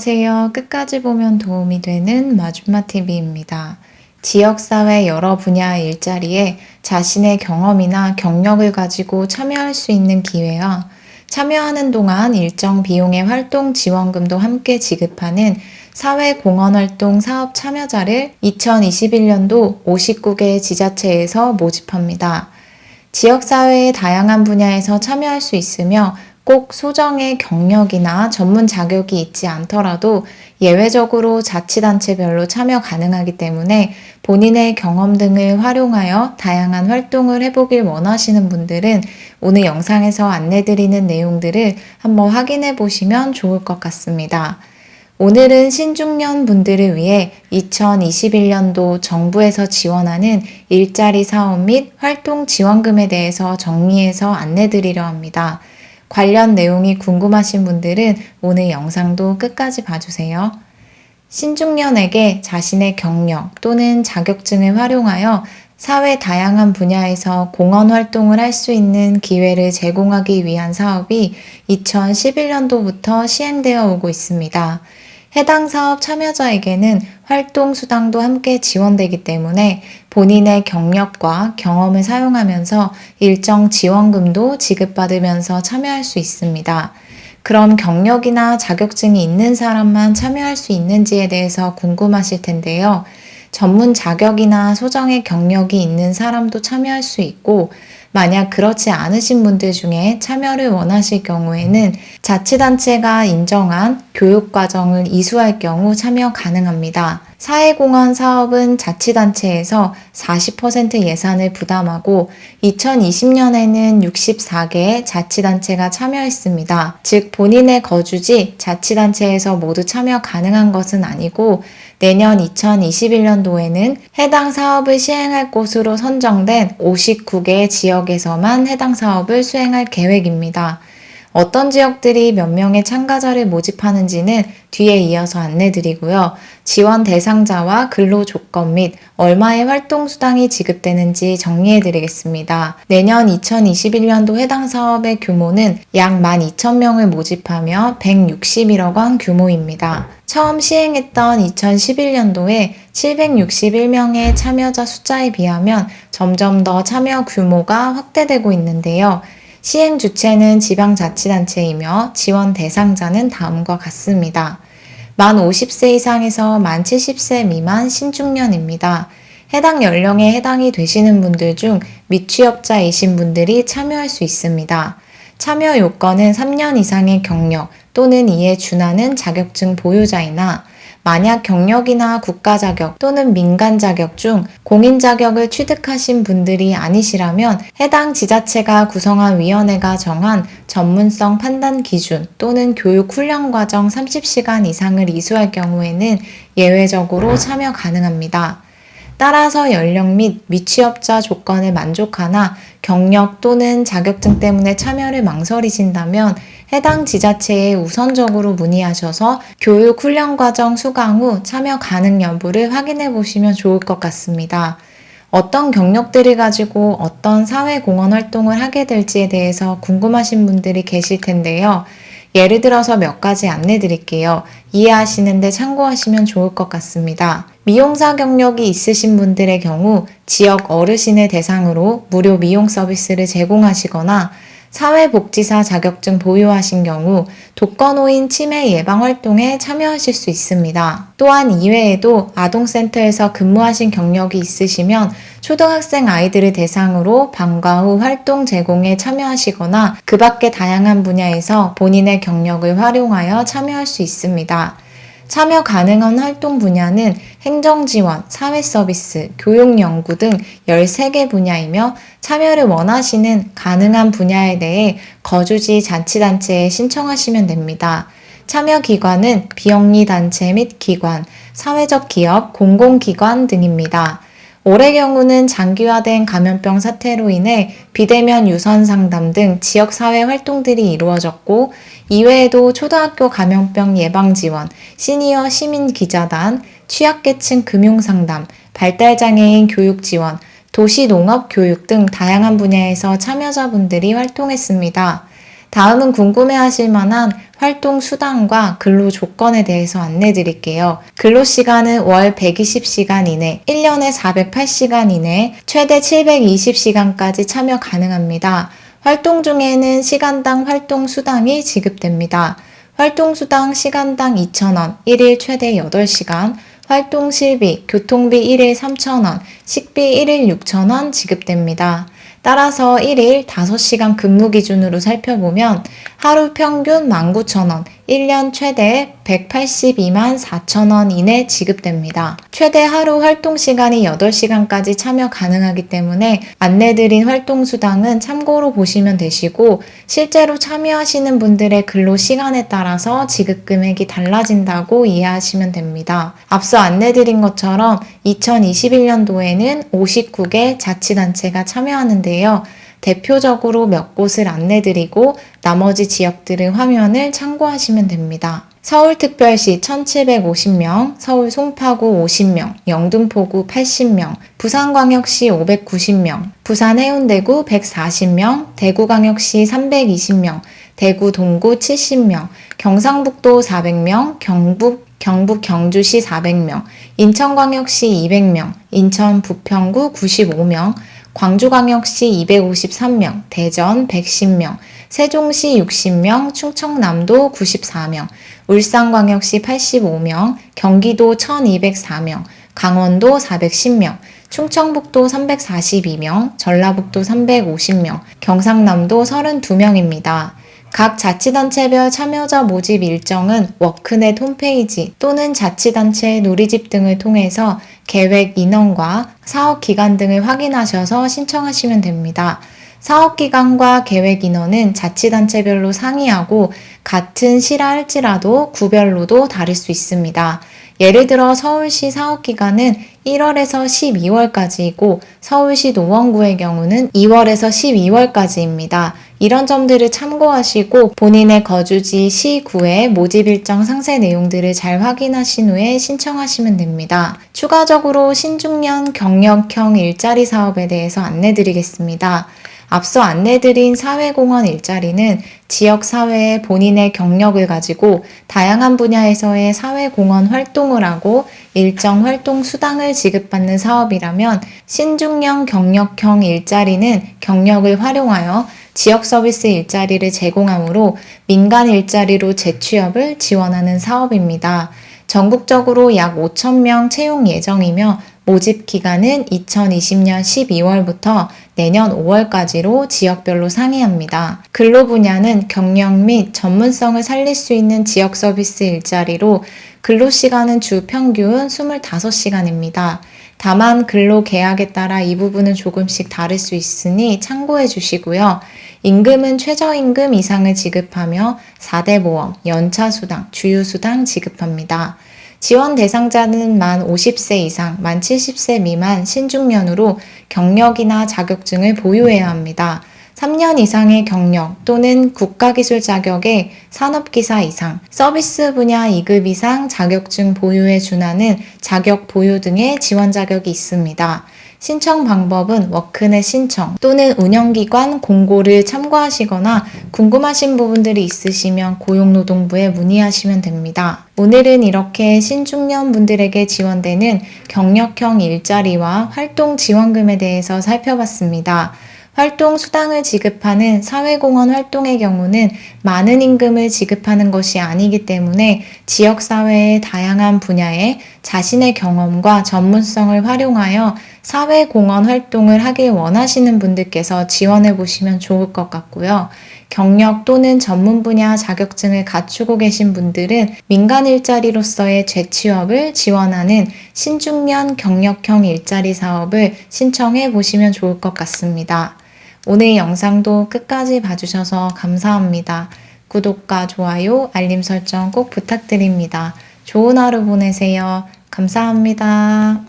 안녕하세요. 끝까지 보면 도움이 되는 마줌마TV입니다. 지역사회 여러 분야 일자리에 자신의 경험이나 경력을 가지고 참여할 수 있는 기회와 참여하는 동안 일정 비용의 활동 지원금도 함께 지급하는 사회공헌활동 사업 참여자를 2021년도 59개 지자체에서 모집합니다. 지역사회의 다양한 분야에서 참여할 수 있으며 꼭 소정의 경력이나 전문 자격이 있지 않더라도 예외적으로 자치단체별로 참여 가능하기 때문에 본인의 경험 등을 활용하여 다양한 활동을 해보길 원하시는 분들은 오늘 영상에서 안내드리는 내용들을 한번 확인해 보시면 좋을 것 같습니다. 오늘은 신중년 분들을 위해 2021년도 정부에서 지원하는 일자리 사업 및 활동 지원금에 대해서 정리해서 안내드리려 합니다. 관련 내용이 궁금하신 분들은 오늘 영상도 끝까지 봐주세요. 신중년에게 자신의 경력 또는 자격증을 활용하여 사회 다양한 분야에서 공헌 활동을 할 수 있는 기회를 제공하기 위한 사업이 2011년도부터 시행되어 오고 있습니다. 해당 사업 참여자에게는 활동 수당도 함께 지원되기 때문에 본인의 경력과 경험을 사용하면서 일정 지원금도 지급받으면서 참여할 수 있습니다. 그럼 경력이나 자격증이 있는 사람만 참여할 수 있는지에 대해서 궁금하실 텐데요. 전문 자격이나 소정의 경력이 있는 사람도 참여할 수 있고, 만약 그렇지 않으신 분들 중에 참여를 원하실 경우에는 자치단체가 인정한 교육과정을 이수할 경우 참여 가능합니다. 사회공헌 사업은 자치단체에서 40% 예산을 부담하고 2020년에는 64개의 자치단체가 참여했습니다. 즉 본인의 거주지 자치단체에서 모두 참여 가능한 것은 아니고 내년 2021년도에는 해당 사업을 시행할 곳으로 선정된 59개 지역에서만 해당 사업을 수행할 계획입니다. 어떤 지역들이 몇 명의 참가자를 모집하는지는 뒤에 이어서 안내드리고요. 지원 대상자와 근로 조건 및 얼마의 활동 수당이 지급되는지 정리해드리겠습니다. 내년 2021년도 해당 사업의 규모는 약 12,000명을 모집하며 161억 원 규모입니다. 처음 시행했던 2011년도에 761명의 참여자 숫자에 비하면 점점 더 참여 규모가 확대되고 있는데요. 시행 주체는 지방자치단체이며 지원 대상자는 다음과 같습니다. 만 50세 이상에서 만 70세 미만 신중년입니다. 해당 연령에 해당이 되시는 분들 중 미취업자이신 분들이 참여할 수 있습니다. 참여 요건은 3년 이상의 경력 또는 이에 준하는 자격증 보유자이나 만약 경력이나 국가 자격 또는 민간 자격 중 공인 자격을 취득하신 분들이 아니시라면 해당 지자체가 구성한 위원회가 정한 전문성 판단 기준 또는 교육 훈련 과정 30시간 이상을 이수할 경우에는 예외적으로 참여 가능합니다. 따라서 연령 및 미취업자 조건을 만족하나 경력 또는 자격증 때문에 참여를 망설이신다면 해당 지자체에 우선적으로 문의하셔서 교육 훈련 과정 수강 후 참여 가능 여부를 확인해 보시면 좋을 것 같습니다. 어떤 경력들을 가지고 어떤 사회공헌 활동을 하게 될지에 대해서 궁금하신 분들이 계실 텐데요. 예를 들어서 몇 가지 안내 드릴게요. 이해하시는데 참고하시면 좋을 것 같습니다. 미용사 경력이 있으신 분들의 경우 지역 어르신을 대상으로 무료 미용 서비스를 제공하시거나 사회복지사 자격증 보유하신 경우 독거노인 치매 예방 활동에 참여하실 수 있습니다. 또한 이외에도 아동센터에서 근무하신 경력이 있으시면 초등학생 아이들을 대상으로 방과 후 활동 제공에 참여하시거나 그 밖의 다양한 분야에서 본인의 경력을 활용하여 참여할 수 있습니다. 참여 가능한 활동 분야는 행정지원, 사회서비스, 교육연구 등 13개 분야이며 참여를 원하시는 가능한 분야에 대해 거주지 자치단체에 신청하시면 됩니다. 참여 기관은 비영리단체 및 기관, 사회적 기업, 공공기관 등입니다. 올해 경우는 장기화된 감염병 사태로 인해 비대면 유선 상담 등 지역사회 활동들이 이루어졌고 이외에도 초등학교 감염병 예방 지원, 시니어 시민 기자단, 취약계층 금융상담, 발달장애인 교육 지원, 도시농업 교육 등 다양한 분야에서 참여자분들이 활동했습니다. 다음은 궁금해하실 만한 활동 수당과 근로 조건에 대해서 안내 드릴게요. 근로 시간은 월 120시간 이내, 1년에 408시간 이내, 최대 720시간까지 참여 가능합니다. 활동 중에는 시간당 활동 수당이 지급됩니다. 활동 수당 시간당 2,000원, 1일 최대 8시간, 활동 실비, 교통비 1일 3,000원, 식비 1일 6,000원 지급됩니다. 따라서 1일 5시간 근무 기준으로 살펴보면 하루 평균 19,000원, 1년 최대 182만 4천원 이내 지급됩니다. 최대 하루 활동 시간이 8시간까지 참여 가능하기 때문에 안내드린 활동 수당은 참고로 보시면 되시고, 실제로 참여하시는 분들의 근로 시간에 따라서 지급 금액이 달라진다고 이해하시면 됩니다. 앞서 안내드린 것처럼 2021년도에는 59개 자치단체가 참여하는데요. 대표적으로 몇 곳을 안내드리고 나머지 지역들의 화면을 참고하시면 됩니다. 서울특별시 1750명, 서울 송파구 50명, 영등포구 80명, 부산광역시 590명, 부산 해운대구 140명, 대구광역시 320명, 대구 동구 70명, 경상북도 400명, 경북 경주시 400명, 인천광역시 200명, 인천 부평구 95명, 광주광역시 253명, 대전 110명, 세종시 60명, 충청남도 94명, 울산광역시 85명, 경기도 1204명, 강원도 410명, 충청북도 342명, 전라북도 350명, 경상남도 32명입니다. 각 자치단체별 참여자 모집 일정은 워크넷 홈페이지 또는 자치단체 누리집 등을 통해서 계획 인원과 사업 기간 등을 확인하셔서 신청하시면 됩니다. 사업 기간과 계획 인원은 자치단체별로 상이하고 같은 시라 할지라도 구별로도 다를 수 있습니다. 예를 들어 서울시 사업기간은 1월에서 12월까지이고 서울시 노원구의 경우는 2월에서 12월까지입니다. 이런 점들을 참고하시고 본인의 거주지 시구의 모집 일정 상세 내용들을 잘 확인하신 후에 신청하시면 됩니다. 추가적으로 신중년 경력형 일자리 사업에 대해서 안내드리겠습니다. 앞서 안내드린 사회공헌 일자리는 지역사회에 본인의 경력을 가지고 다양한 분야에서의 사회공헌 활동을 하고 일정 활동 수당을 지급받는 사업이라면, 신중년 경력형 일자리는 경력을 활용하여 지역 서비스 일자리를 제공하므로 민간 일자리로 재취업을 지원하는 사업입니다. 전국적으로 약 5,000명 채용 예정이며 모집 기간은 2020년 12월부터 내년 5월까지로 지역별로 상이합니다. 근로 분야는 경력 및 전문성을 살릴 수 있는 지역 서비스 일자리로 근로 시간은 주 평균 25시간입니다. 다만 근로 계약에 따라 이 부분은 조금씩 다를 수 있으니 참고해 주시고요. 임금은 최저임금 이상을 지급하며 4대 보험, 연차수당, 주유수당 지급합니다. 지원 대상자는 만 50세 이상, 만 70세 미만 신중년으로 경력이나 자격증을 보유해야 합니다. 3년 이상의 경력 또는 국가기술 자격의 산업기사 이상, 서비스 분야 2급 이상 자격증 보유에 준하는 자격 보유 등의 지원 자격이 있습니다. 신청 방법은 워크넷 신청 또는 운영기관 공고를 참고하시거나 궁금하신 부분들이 있으시면 고용노동부에 문의하시면 됩니다. 오늘은 이렇게 신중년 분들에게 지원되는 경력형 일자리와 활동 지원금에 대해서 살펴봤습니다. 활동 수당을 지급하는 사회공헌 활동의 경우는 많은 임금을 지급하는 것이 아니기 때문에 지역사회의 다양한 분야에 자신의 경험과 전문성을 활용하여 사회공헌 활동을 하길 원하시는 분들께서 지원해 보시면 좋을 것 같고요. 경력 또는 전문 분야 자격증을 갖추고 계신 분들은 민간 일자리로서의 재취업을 지원하는 신중년 경력형 일자리 사업을 신청해 보시면 좋을 것 같습니다. 오늘 영상도 끝까지 봐주셔서 감사합니다. 구독과 좋아요, 알림 설정 꼭 부탁드립니다. 좋은 하루 보내세요. 감사합니다.